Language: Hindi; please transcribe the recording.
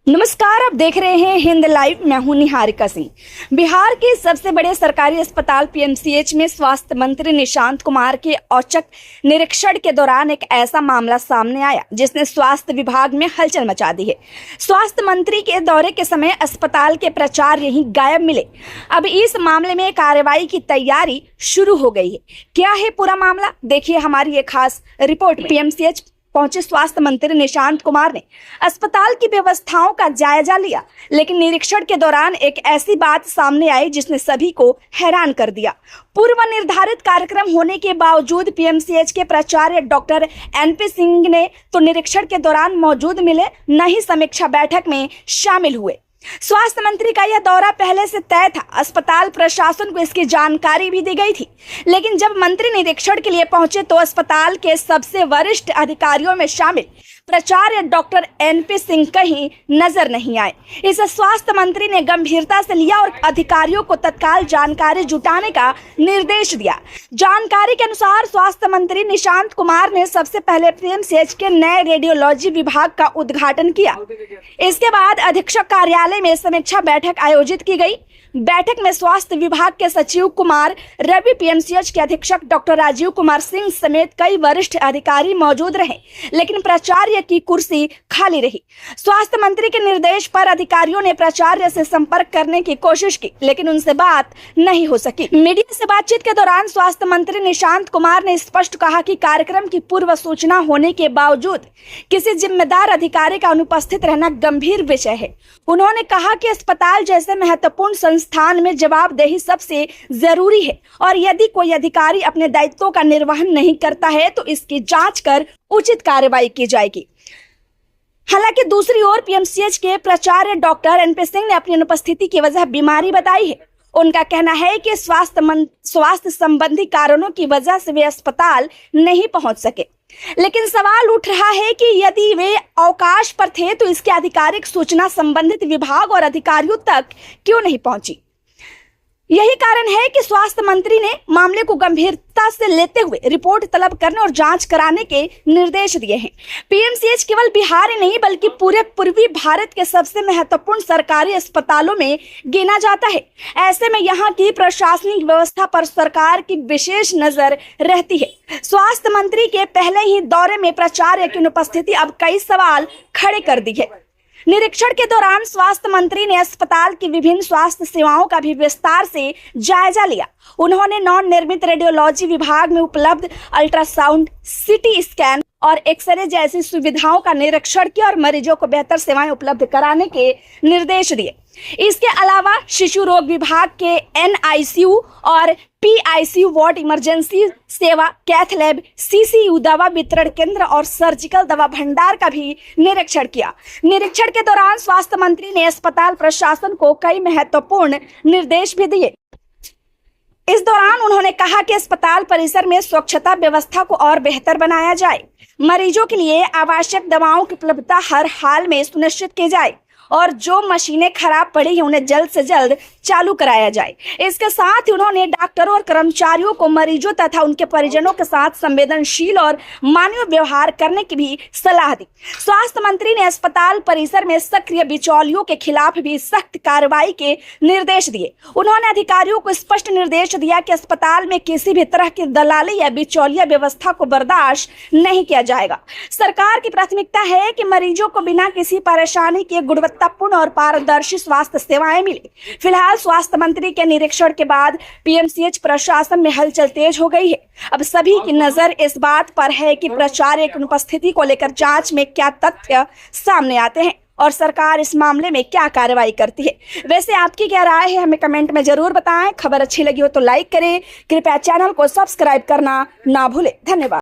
नमस्कार, आप देख रहे हैं हिंद लाइव। मैं हूं निहारिका सिंह। बिहार के सबसे बड़े सरकारी अस्पताल पीएमसीएच में स्वास्थ्य मंत्री निशांत कुमार के औचक निरीक्षण के दौरान एक ऐसा मामला सामने आया जिसने स्वास्थ्य विभाग में हलचल मचा दी है। स्वास्थ्य मंत्री के दौरे के समय अस्पताल के प्राचार्य ही गायब मिले। अब इस मामले में कार्रवाई की तैयारी शुरू हो गई है। क्या है पूरा मामला, देखिए हमारी ये खास रिपोर्ट। पीएमसीएच पहुंचे स्वास्थ्य मंत्री निशांत कुमार ने अस्पताल की व्यवस्थाओं का जायजा लिया, लेकिन निरीक्षण के दौरान एक ऐसी बात सामने आई जिसने सभी को हैरान कर दिया। पूर्व निर्धारित कार्यक्रम होने के बावजूद पीएमसीएच के प्राचार्य डॉक्टर एनपी सिंह ने तो निरीक्षण के दौरान मौजूद मिले, न ही समीक्षा बैठक में शामिल हुए। स्वास्थ्य मंत्री का यह दौरा पहले से तय था। अस्पताल प्रशासन को इसकी जानकारी भी दी गई थी, लेकिन जब मंत्री निरीक्षण के लिए पहुंचे तो अस्पताल के सबसे वरिष्ठ अधिकारियों में शामिल प्राचार्य डॉक्टर एनपी सिंह कहीं नजर नहीं आए। इसे स्वास्थ्य मंत्री ने गंभीरता से लिया और अधिकारियों को तत्काल जानकारी जुटाने का निर्देश दिया। जानकारी के अनुसार स्वास्थ्य मंत्री निशांत कुमार ने सबसे पहले पीएमसीएच के नए रेडियोलॉजी विभाग का उद्घाटन किया। इसके बाद अधीक्षक कार्यालय में समीक्षा बैठक आयोजित की गई। बैठक में स्वास्थ्य विभाग के सचिव कुमार रवि, पीएमसीएच के अधीक्षक डॉक्टर राजीव कुमार सिंह समेत कई वरिष्ठ अधिकारी मौजूद रहे, लेकिन प्राचार्य की कुर्सी खाली रही। स्वास्थ्य मंत्री के निर्देश पर अधिकारियों ने प्राचार्य से संपर्क करने की कोशिश की, लेकिन उनसे बात नहीं हो सकी। मीडिया से बातचीत के दौरान स्वास्थ्य मंत्री निशांत कुमार ने स्पष्ट कहा कि कार्यक्रम की पूर्व सूचना होने के बावजूद किसी जिम्मेदार अधिकारी का अनुपस्थित रहना गंभीर विषय है। उन्होंने कहा कि अस्पताल जैसे महत्वपूर्ण संस्थान में जवाबदेही सबसे जरूरी है और यदि कोई अधिकारी अपने दायित्वों का निर्वहन नहीं करता है तो इसकी जांच कर उचित कार्रवाई की जाएगी। हालांकि दूसरी ओर पीएमसीएच के प्राचार्य डॉक्टर एनपी सिंह ने अपनी अनुपस्थिति की वजह बीमारी बताई है। उनका कहना है कि स्वास्थ्य संबंधी कारणों की वजह से वे अस्पताल नहीं पहुंच सके, लेकिन सवाल उठ रहा है कि यदि वे अवकाश पर थे तो इसकी आधिकारिक सूचना संबंधित विभाग और अधिकारियों तक क्यों नहीं पहुंची। यही कारण है कि स्वास्थ्य मंत्री ने मामले को गंभीरता से लेते हुए रिपोर्ट तलब करने और जांच कराने के निर्देश दिए हैं। पीएमसीएच केवल बिहार ही नहीं बल्कि पूरे पूर्वी भारत के सबसे महत्वपूर्ण सरकारी अस्पतालों में गिना जाता है। ऐसे में यहाँ की प्रशासनिक व्यवस्था पर सरकार की विशेष नजर रहती है। स्वास्थ्य मंत्री के पहले ही दौरे में प्राचार्य की अनुपस्थिति अब कई सवाल खड़े कर दी है। निरीक्षण के दौरान स्वास्थ्य मंत्री ने अस्पताल की विभिन्न स्वास्थ्य सेवाओं का भी विस्तार से जायजा लिया। उन्होंने नवनिर्मित रेडियोलॉजी विभाग में उपलब्ध अल्ट्रासाउंड, सीटी स्कैन और एक्सरे जैसी सुविधाओं का निरीक्षण किया और मरीजों को बेहतर सेवाएं उपलब्ध कराने के निर्देश दिए। इसके अलावा शिशु रोग विभाग के एनआईसीयू और पीआईसीयू वार्ड, इमरजेंसी सेवा, कैथ लैब, सीसीयू, दवा वितरण केंद्र और सर्जिकल दवा भंडार का भी निरीक्षण किया। निरीक्षण के दौरान स्वास्थ्य मंत्री ने अस्पताल प्रशासन को कई महत्वपूर्ण निर्देश भी दिए। इस दौरान उन्होंने कहा कि अस्पताल परिसर में स्वच्छता व्यवस्था को और बेहतर बनाया जाए, मरीजों के लिए आवश्यक दवाओं की उपलब्धता हर हाल में सुनिश्चित की जाए और जो मशीनें खराब पड़ी हैं उन्हें जल्द से जल्द चालू कराया जाए। इसके साथ ही उन्होंने डॉक्टरों और कर्मचारियों को मरीजों तथा उनके परिजनों के साथ संवेदनशील और मानवीय व्यवहार करने की भी सलाह दी। स्वास्थ्य मंत्री ने अस्पताल परिसर में सक्रिय बिचौलियों के खिलाफ भी सख्त कार्रवाई के निर्देश दिए। उन्होंने अधिकारियों को स्पष्ट निर्देश दिया कि अस्पताल में किसी भी तरह की दलाली या बिचौलिया व्यवस्था को बर्दाश्त नहीं किया जाएगा। सरकार की प्राथमिकता है कि मरीजों को बिना किसी परेशानी के गुणवत्तापूर्ण और पारदर्शी स्वास्थ्य सेवाएं मिले। फिलहाल स्वास्थ्य मंत्री के निरीक्षण के बाद पीएमसीएच प्रशासन में हलचल तेज हो गई है। अब सभी की नजर इस बात पर है कि प्राचार्य की अनुपस्थिति को लेकर जांच में क्या तथ्य सामने आते हैं और सरकार इस मामले में क्या कार्रवाई करती है। वैसे आपकी क्या राय है, हमें कमेंट में जरूर बताएं। खबर अच्छी लगी हो तो लाइक करें, कृपया चैनल को सब्सक्राइब करना ना भूलें। धन्यवाद।